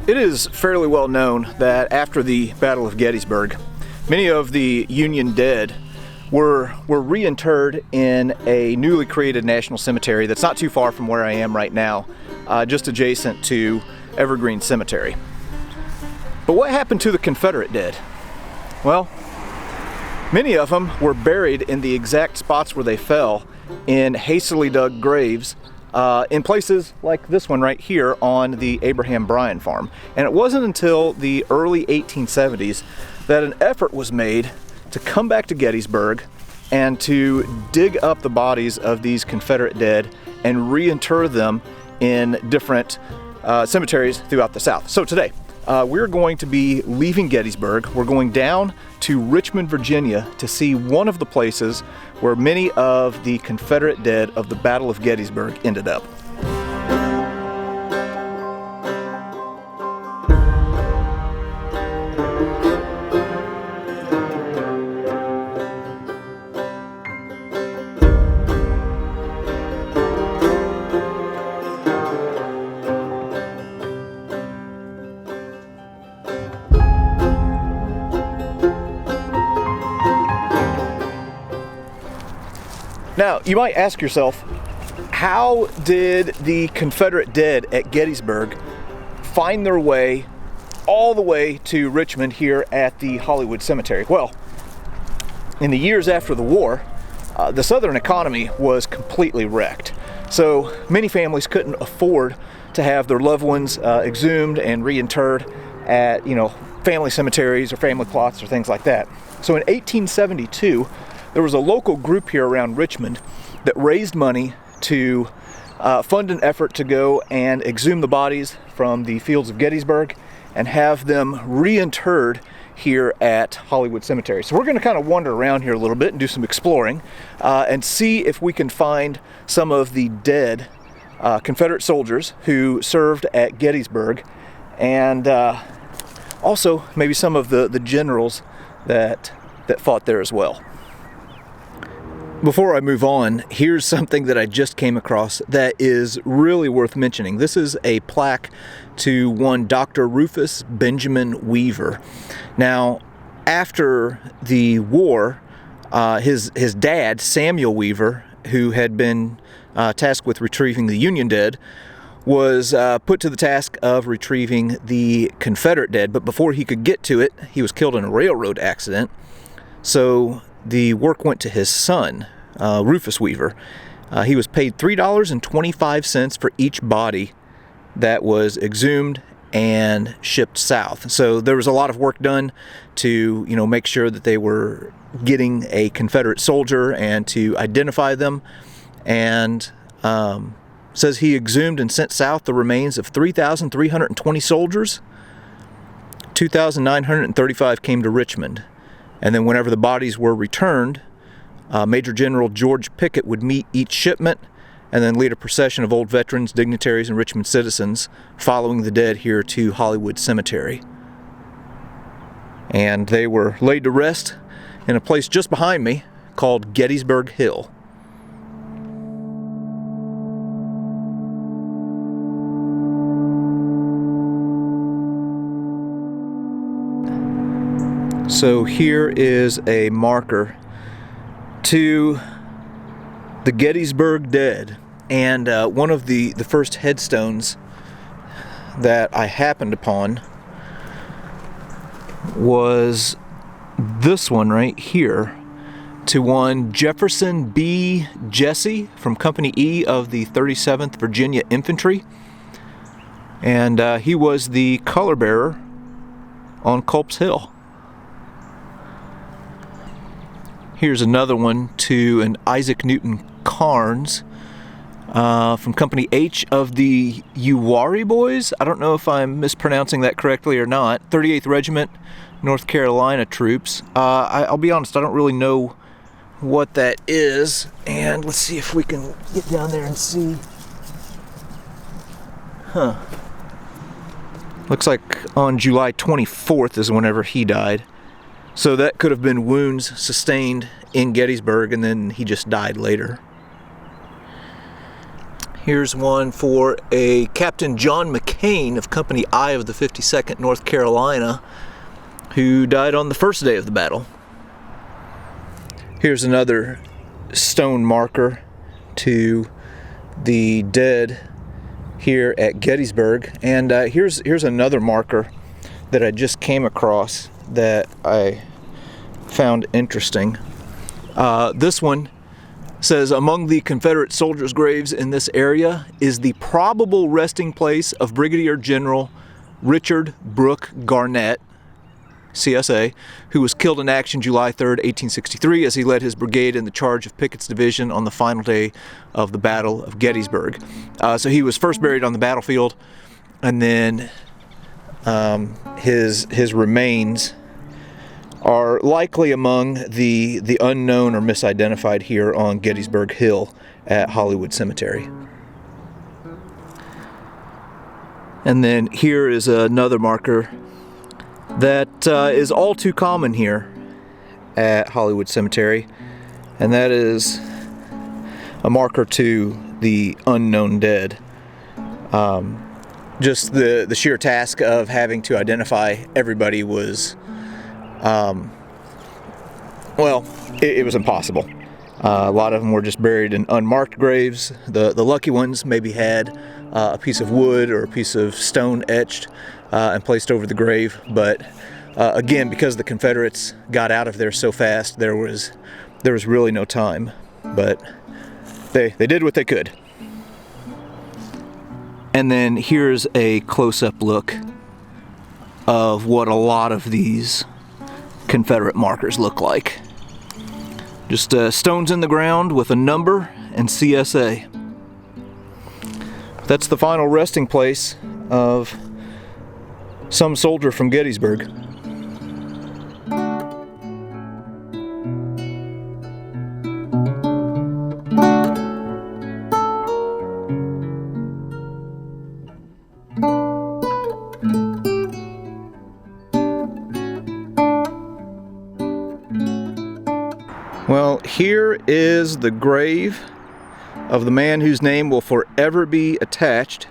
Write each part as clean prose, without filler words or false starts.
It is fairly well known that after the Battle of Gettysburg, many of the Union dead were reinterred in a newly created national cemetery that's not too far from where I am right now, just adjacent to Evergreen Cemetery. But what happened to the Confederate dead? Well, many of them were buried in the exact spots where they fell in hastily dug graves in places like this one right here on the Abraham Bryan farm. And it wasn't until the early 1870s that an effort was made to come back to Gettysburg and to dig up the bodies of these Confederate dead and reinter them in different cemeteries throughout the South. So today, we're going to be leaving Gettysburg. We're going down to Richmond, Virginia to see one of the places where many of the Confederate dead of the Battle of Gettysburg ended up. Now, you might ask yourself, how did the Confederate dead at Gettysburg find their way all the way to Richmond here at the Hollywood Cemetery? Well, in the years after the war, the Southern economy was completely wrecked. So many families couldn't afford to have their loved ones exhumed and reinterred at, family cemeteries or family plots or things like that. So in 1872, there was a local group here around Richmond that raised money to fund an effort to go and exhume the bodies from the fields of Gettysburg and have them reinterred here at Hollywood Cemetery. So we're going to kind of wander around here a little bit and do some exploring and see if we can find some of the dead Confederate soldiers who served at Gettysburg, and also maybe some of the generals that fought there as well. Before I move on, here's something that I just came across that is really worth mentioning. This is a plaque to one Dr. Rufus Benjamin Weaver. Now, after the war, his dad, Samuel Weaver, who had been tasked with retrieving the Union dead, was put to the task of retrieving the Confederate dead. But before he could get to it, he was killed in a railroad accident. So the work went to his son, Rufus Weaver. He was paid $3.25 for each body that was exhumed and shipped south. So there was a lot of work done to, make sure that they were getting a Confederate soldier and to identify them. And says he exhumed and sent south the remains of 3,320 soldiers. 2,935 came to Richmond. And then whenever the bodies were returned, Major General George Pickett would meet each shipment and then lead a procession of old veterans, dignitaries, and Richmond citizens following the dead here to Hollywood Cemetery. And they were laid to rest in a place just behind me called Gettysburg Hill. So here is a marker to the Gettysburg dead, and one of the first headstones that I happened upon was this one right here, to one Jefferson B. Jesse from Company E of the 37th Virginia Infantry, and he was the color bearer on Culp's Hill. Here's another one to an Isaac Newton Carnes from Company H of the Uwharrie Boys. I don't know if I'm mispronouncing that correctly or not. 38th Regiment, North Carolina troops. I'll be honest, I don't really know what that is. And let's see if we can get down there and see. Looks like on July 24th is whenever he died. So that could have been wounds sustained in Gettysburg, and then he just died later. Here's one for a Captain John McCain of Company I of the 52nd North Carolina, who died on the first day of the battle. Here's another stone marker to the dead here at Gettysburg, and here's another marker that I just came across that I found interesting. This one says, among the Confederate soldiers' graves in this area is the probable resting place of Brigadier General Richard Brooke Garnett, CSA, who was killed in action July 3rd, 1863, as he led his brigade in the charge of Pickett's division on the final day of the Battle of Gettysburg. So he was first buried on the battlefield, and then his remains are likely among the unknown or misidentified here on Gettysburg Hill at Hollywood Cemetery. And then here is another marker that is all too common here at Hollywood Cemetery, and that is a marker to the unknown dead. Just the sheer task of having to identify everybody was, well, it was impossible. A lot of them were just buried in unmarked graves. The lucky ones maybe had a piece of wood or a piece of stone etched and placed over the grave, but again, because the Confederates got out of there so fast, there was really no time. But they did what they could. And then here's a close-up look of what a lot of these Confederate markers look like. Just stones in the ground with a number and CSA. That's the final resting place of some soldier from Gettysburg. Well, here is the grave of the man whose name will forever be attached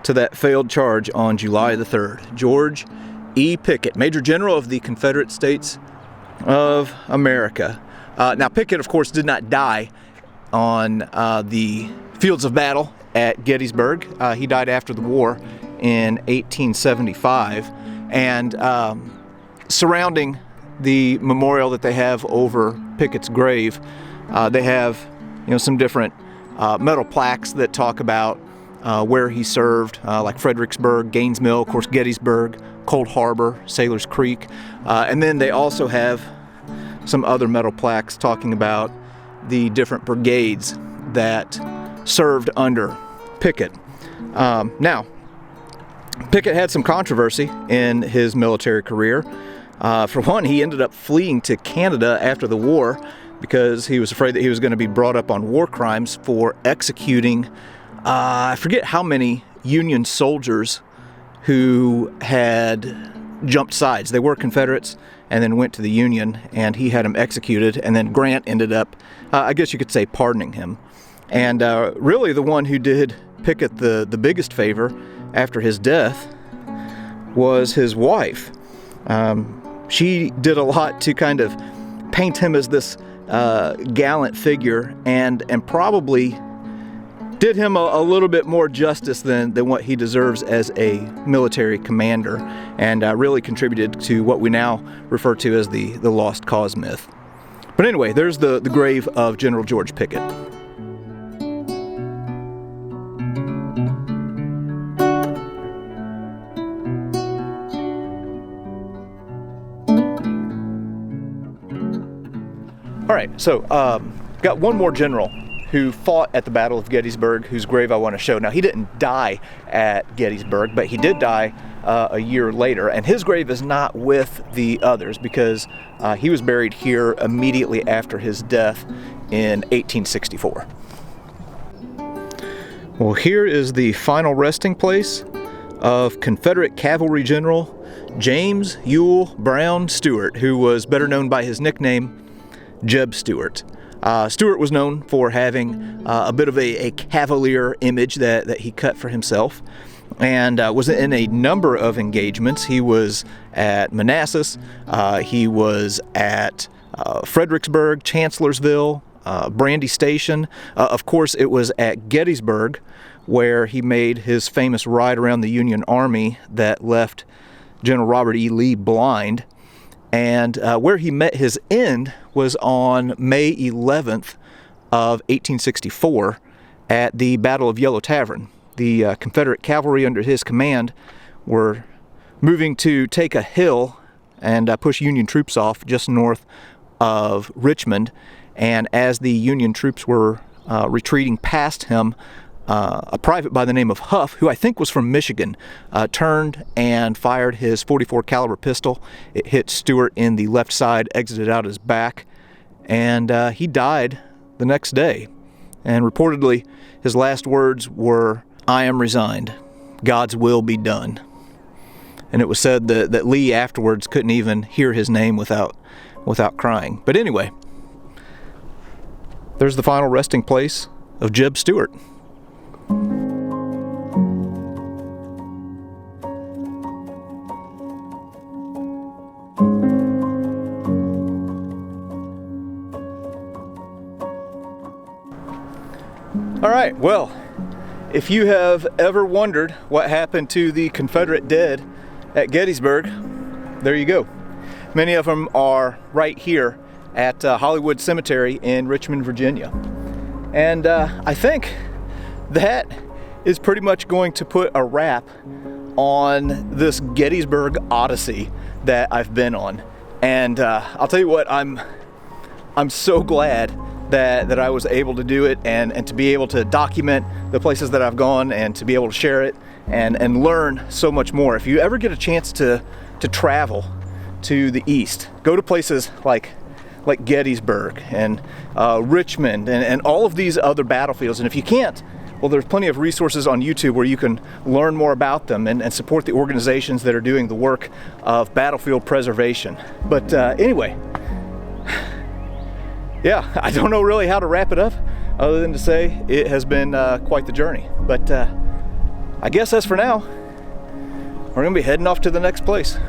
to that failed charge on July the 3rd, George E. Pickett, Major General of the Confederate States of America. Now, Pickett, of course, did not die on the fields of battle at Gettysburg. He died after the war in 1875, and surrounding the memorial that they have over Pickett's grave, they have, some different metal plaques that talk about where he served, like Fredericksburg, Gaines Mill, of course Gettysburg, Cold Harbor, Sailor's Creek, and then they also have some other metal plaques talking about the different brigades that served under Pickett. Now, Pickett had some controversy in his military career. For one, he ended up fleeing to Canada after the war because he was afraid that he was going to be brought up on war crimes for executing, I forget how many Union soldiers who had jumped sides. They were Confederates and then went to the Union, and he had them executed, and then Grant ended up, I guess you could say, pardoning him. And really the one who did Pickett the biggest favor after his death was his wife. She did a lot to kind of paint him as this gallant figure, and probably did him a little bit more justice than what he deserves as a military commander, and really contributed to what we now refer to as the lost cause myth. But anyway, there's the grave of General George Pickett. All right, so got one more general who fought at the Battle of Gettysburg, whose grave I want to show. Now, he didn't die at Gettysburg, but he did die a year later, and his grave is not with the others because he was buried here immediately after his death in 1864. Well, here is the final resting place of Confederate Cavalry General James Ewell Brown Stewart, who was better known by his nickname Jeb Stuart. Stewart was known for having a bit of a cavalier image that he cut for himself, and was in a number of engagements. He was at Manassas, he was at Fredericksburg, Chancellorsville, Brandy Station. Of course, it was at Gettysburg where he made his famous ride around the Union Army that left General Robert E. Lee blind. And where he met his end was on May 11th of 1864 at the Battle of Yellow Tavern. The Confederate cavalry under his command were moving to take a hill and push Union troops off just north of Richmond. And as the Union troops were retreating past him, a private by the name of Huff, who I think was from Michigan, turned and fired his .44 caliber pistol. It hit Stewart in the left side, exited out his back, and he died the next day. And reportedly, his last words were, "I am resigned. God's will be done." And it was said that Lee afterwards couldn't even hear his name without crying. But anyway, there's the final resting place of Jeb Stewart. All right, well, if you have ever wondered what happened to the Confederate dead at Gettysburg, there you go. Many of them are right here at Hollywood Cemetery in Richmond, Virginia. And I think that is pretty much going to put a wrap on this Gettysburg Odyssey that I've been on. And I'll tell you what, I'm so glad that I was able to do it and to be able to document the places that I've gone and to be able to share it and learn so much more. If you ever get a chance to travel to the East, go to places like Gettysburg and Richmond and all of these other battlefields. And if you can't, well, there's plenty of resources on YouTube where you can learn more about them and support the organizations that are doing the work of battlefield preservation. But anyway, yeah, I don't know really how to wrap it up other than to say it has been quite the journey. But I guess as for now, we're going to be heading off to the next place.